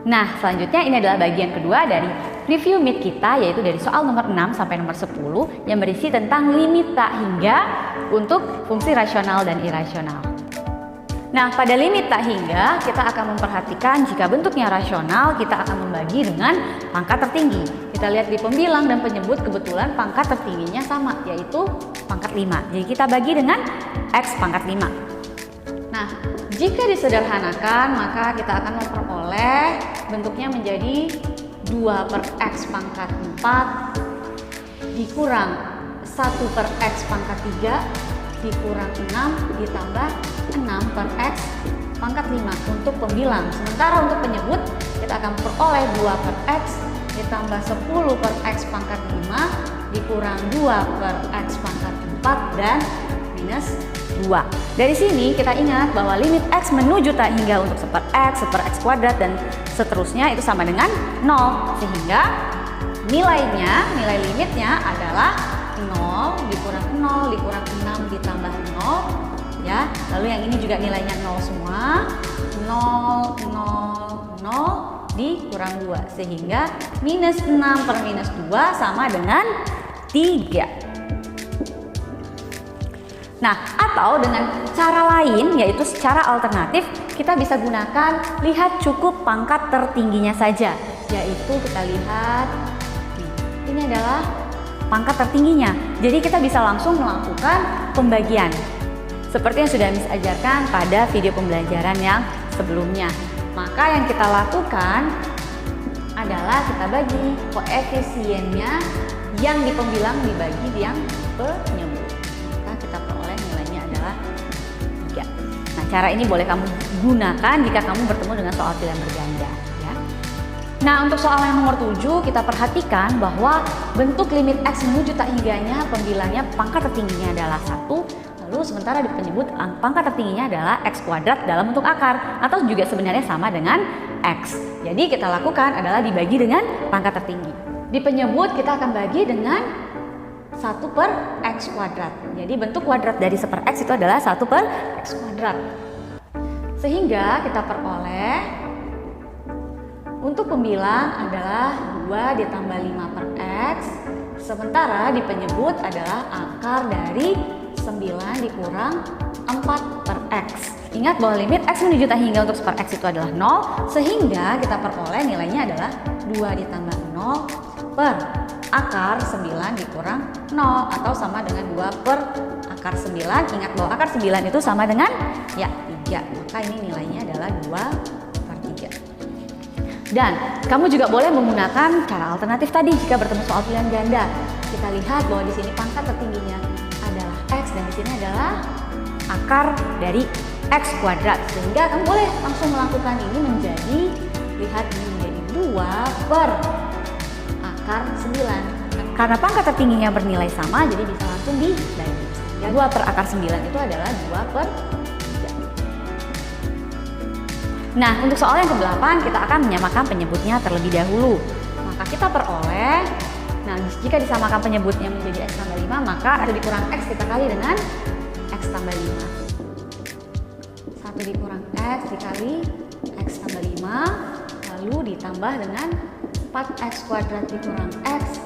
Nah, selanjutnya ini adalah bagian kedua dari review MIT kita, yaitu dari soal nomor 6 sampai nomor 10 yang berisi tentang limit tak hingga untuk fungsi rasional dan irasional. Nah, pada limit tak hingga kita akan memperhatikan jika bentuknya rasional, kita akan membagi dengan pangkat tertinggi. Kita lihat di pembilang dan penyebut kebetulan pangkat tertingginya sama, yaitu pangkat 5. Jadi kita bagi dengan X pangkat 5. Nah, jika disederhanakan maka kita akan memperoleh bentuknya menjadi 2 per X pangkat 4 dikurang 1 per X pangkat 3 dikurang 6 ditambah 6 per X pangkat 5 untuk pembilang. Sementara untuk penyebut kita akan memperoleh 2 per X ditambah 10 per X pangkat 5 dikurang 2 per X pangkat 4 dan minus 2. Dari sini kita ingat bahwa limit X menuju tak hingga untuk 1 per X kuadrat dan seterusnya itu sama dengan 0. Sehingga nilai limitnya adalah 0 dikurang 0 dikurang 6 ditambah 0 ya. Lalu yang ini juga nilainya 0 semua. 0 0 0 dikurang 2 sehingga minus 6 per minus 2 sama dengan 3. Nah, atau dengan cara lain yaitu secara alternatif kita bisa gunakan lihat cukup pangkat tertingginya saja, yaitu kita lihat ini adalah pangkat tertingginya. Jadi kita bisa langsung melakukan pembagian seperti yang sudah Miss ajarkan pada video pembelajaran yang sebelumnya. Maka yang kita lakukan adalah kita bagi koefisiennya yang di pembilang dibagi yang penyebut. Maka kita peroleh nilainya adalah 3. Nah, cara ini boleh kamu gunakan jika kamu bertemu dengan soal pilihan berganda ya. Nah, untuk soal yang nomor 7 kita perhatikan bahwa bentuk limit X menuju tak hingganya pembilangnya pangkat tertingginya adalah 1. Lalu sementara di penyebut pangkat tertingginya adalah X kuadrat dalam bentuk akar atau juga sebenarnya sama dengan X. Jadi kita lakukan adalah dibagi dengan pangkat tertinggi. Di penyebut kita akan bagi dengan 1 per X kuadrat. Jadi bentuk kuadrat dari 1 per X itu adalah 1 per X kuadrat. Sehingga kita peroleh untuk pembilang adalah 2 ditambah 5 per X. Sementara di penyebut adalah akar dari 9 dikurang 4 per X. Ingat bahwa limit X menuju tak hingga untuk 1 per X itu adalah 0. Sehingga kita peroleh nilainya adalah 2 ditambah 0 per akar 9 dikurang 0 atau sama dengan 2 per akar 9. Ingat bahwa akar 9 itu sama dengan ya 3. Maka ini nilainya adalah 2 per 3. Dan kamu juga boleh menggunakan cara alternatif tadi jika bertemu soal pilihan ganda. Kita lihat bahwa di sini pangkat tertingginya adalah X dan di sini adalah akar dari X kuadrat. Sehingga kamu boleh langsung melakukan ini menjadi lihat ini menjadi 2 per akar 9. Karena pangkat tertingginya bernilai sama jadi bisa langsung dibagi. Ya, 2 per akar 9 itu adalah 2 per 3. Nah, untuk soal yang ke-8 kita akan menyamakan penyebutnya terlebih dahulu. Maka kita peroleh, nah jika disamakan penyebutnya menjadi X tambah 5 maka ada dikurang X kita kali dengan X tambah 5. 1 dikurang X dikali X tambah 5 lalu ditambah dengan 4X kuadrat dikurang X.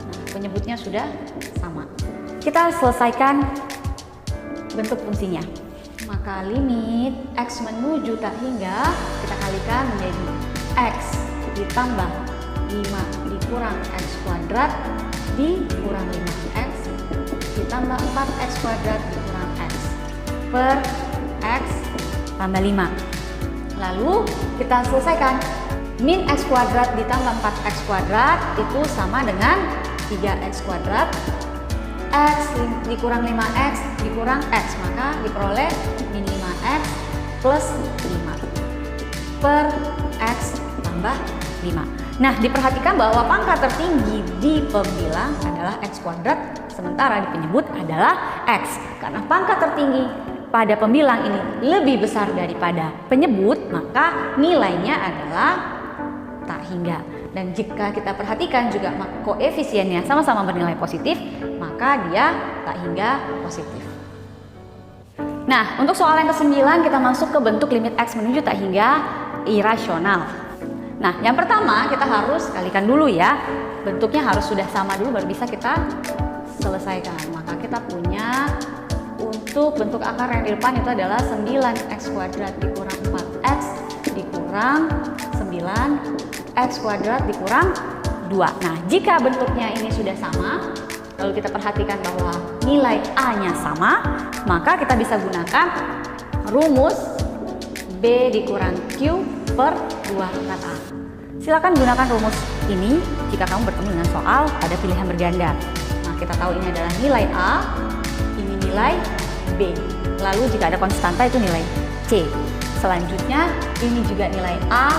Nah, penyebutnya sudah sama. Kita selesaikan bentuk fungsinya. Maka limit X menuju tak hingga kita kalikan menjadi X ditambah 5 dikurang X kuadrat dikurang 5X ditambah 4X kuadrat dikurang X per X tambah 5. Lalu kita selesaikan. Min X kuadrat ditambah 4X kuadrat itu sama dengan 3X kuadrat. X dikurang 5X dikurang X, maka diperoleh min 5X plus 5 per X tambah 5. Nah, diperhatikan bahwa pangkat tertinggi di pembilang adalah X kuadrat, sementara di penyebut adalah X. Karena pangkat tertinggi pada pembilang ini lebih besar daripada penyebut, maka nilainya adalah tak hingga. Dan jika kita perhatikan juga koefisiennya sama-sama bernilai positif, maka dia tak hingga positif. Nah, untuk soal yang ke-9 kita masuk ke bentuk limit X menuju tak hingga irasional. Nah, yang pertama kita harus kalikan dulu ya. Bentuknya harus sudah sama dulu baru bisa kita selesaikan. Maka kita punya untuk bentuk akar yang di depan itu adalah 9x kuadrat dikurang 4x dikurang 9x kuadrat dikurang 2. Nah, jika bentuknya ini sudah sama, lalu kita perhatikan bahwa nilai A-nya sama, maka kita bisa gunakan rumus B dikurang Q per 2 pangkat A. Silakan gunakan rumus ini jika kamu bertemu dengan soal pada pilihan berganda. Nah, kita tahu ini adalah nilai A, ini nilai B. Lalu jika ada konstanta itu nilai C. Selanjutnya ini juga nilai A,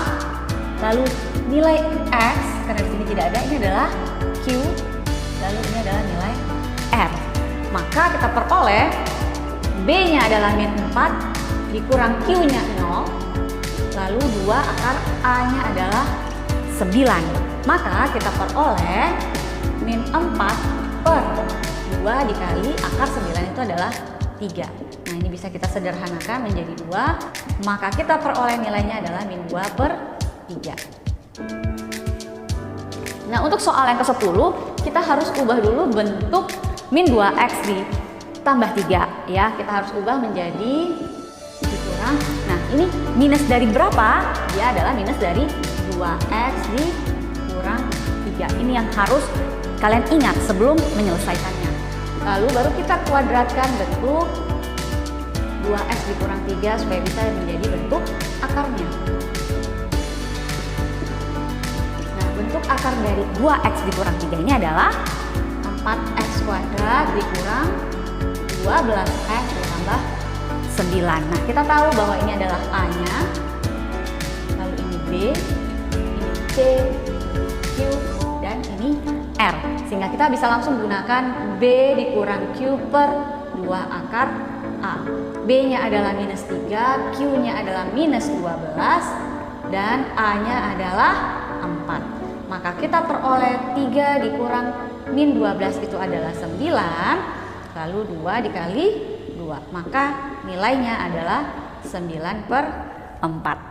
lalu nilai X, karena di sini tidak ada, ini adalah Q, lalu ini adalah nilai R. Maka kita peroleh B-nya adalah min 4 dikurang Q-nya 0, lalu 2 akar A-nya adalah 9. Maka kita peroleh min 4 per 2 dikali akar 9 itu adalah 3. Nah, ini bisa kita sederhanakan menjadi 2. Maka kita peroleh nilainya adalah min 2 per 3. Nah, untuk soal yang ke-10 kita harus ubah dulu bentuk min 2x ditambah 3 ya. Kita harus ubah menjadi dikurang. Nah, ini minus dari berapa? Dia adalah minus dari 2x dikurang 3. Ini yang harus kalian ingat sebelum menyelesaikannya. Lalu baru kita kuadratkan bentuk 2x dikurang 3 supaya bisa menjadi bentuk akarnya. Nah, bentuk akar dari 2x dikurang 3 ini adalah 4x kuadrat dikurang 12x ditambah 9. Nah, kita tahu bahwa ini adalah A-nya, lalu ini B, ini C, Q, dan ini R. Sehingga kita bisa langsung gunakan B dikurang Q per 2 akar A. B-nya adalah minus 3, Q-nya adalah minus 12, dan A-nya adalah 4. Maka kita peroleh 3 dikurang min 12 itu adalah 9, lalu 2 dikali 2. Maka nilainya adalah 9 per 4.